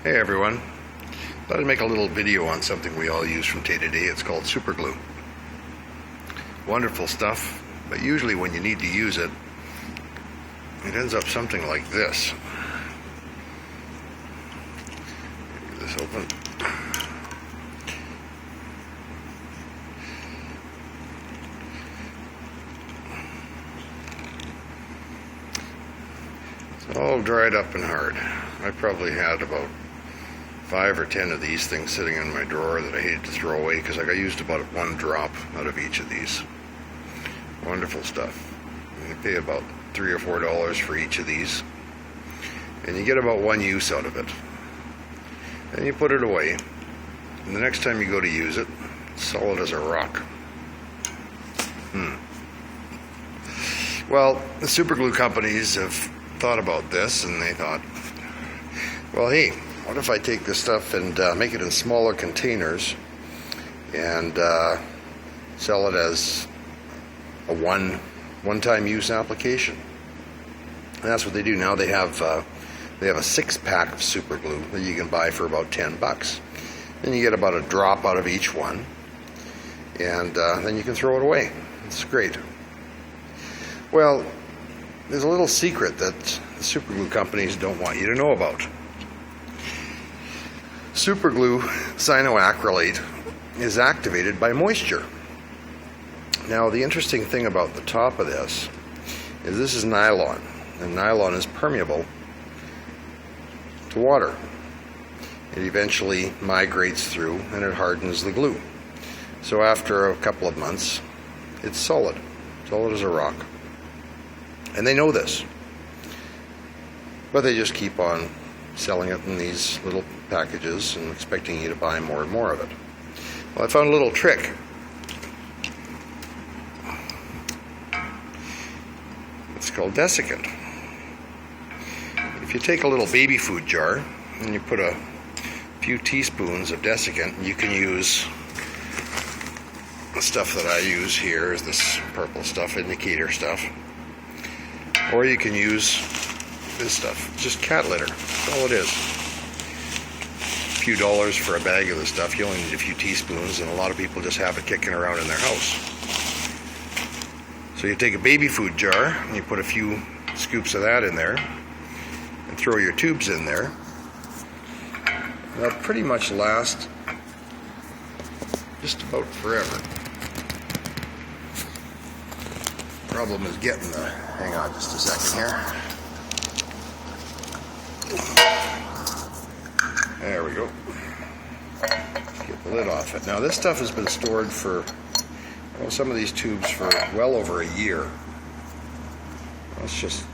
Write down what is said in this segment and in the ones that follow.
Hey everyone, thought I'd make a little video on something we all use from day to day. It's called Superglue. Wonderful stuff, but usually when you need to use it, it ends up something like this. Get this open. It's all dried up and hard. I probably had about 5 or 10 of these things sitting in my drawer that I hated to throw away because I used about one drop out of each of these. Wonderful stuff. You pay about $3 or $4 for each of these, and you get about one use out of it. Then you put it away, and the next time you go to use it, it's solid as a rock. Well, the superglue companies have thought about this, and they thought, well, hey, what if I take this stuff and make it in smaller containers and sell it as a one-time use application? And that's what they do now. They have a 6-pack of superglue that you can buy for about $10. Then you get about a drop out of each one, and then you can throw it away. It's great. Well, there's a little secret that the superglue companies don't want you to know about. Superglue cyanoacrylate is activated by moisture. Now, the interesting thing about the top of this is nylon, and nylon is permeable to water. It eventually migrates through and it hardens the glue. So after a couple of months, it's solid as a rock. And they know this, but they just keep on selling it in these little packages and expecting you to buy more and more of it. Well, I found a little trick. It's called desiccant. If you take a little baby food jar and you put a few teaspoons of desiccant, you can use the stuff that I use here is this purple stuff, indicator stuff, or you can use this stuff, just cat litter. That's all it is. A few dollars for a bag of this stuff. You only need a few teaspoons, and a lot of people just have it kicking around in their house. So you take a baby food jar and you put a few scoops of that in there and throw your tubes in there. That'll pretty much last just about forever. Problem is getting the, hang on just a second here. There we go. Get the lid off it. Now this stuff has been stored for, well, some of these tubes for well over a year. Let's just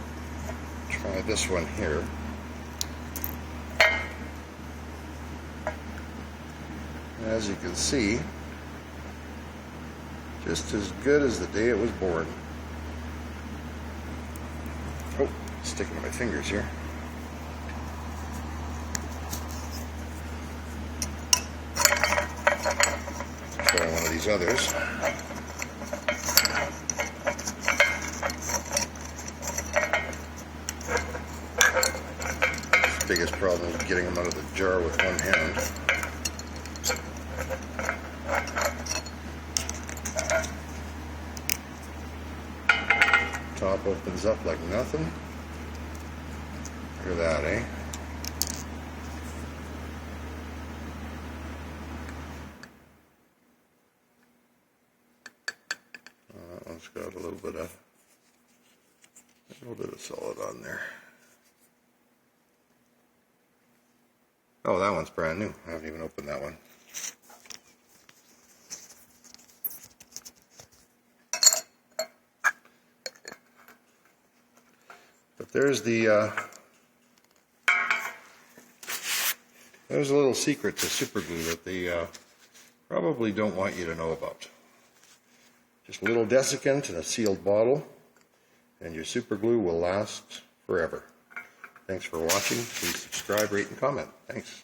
try this one here. As you can see, just as good as the day it was born. Oh, sticking to my fingers here. Try one of these others. Biggest problem is getting them out of the jar with one hand. Top opens up like nothing. Look at that, eh? That one's got a little bit of solid on there. Oh, that one's brand new. I haven't even opened that one. But there's a little secret to superglue that they probably don't want you to know about. Just a little desiccant in a sealed bottle, and your superglue will last forever. Thanks for watching. Please subscribe, rate, and comment. Thanks.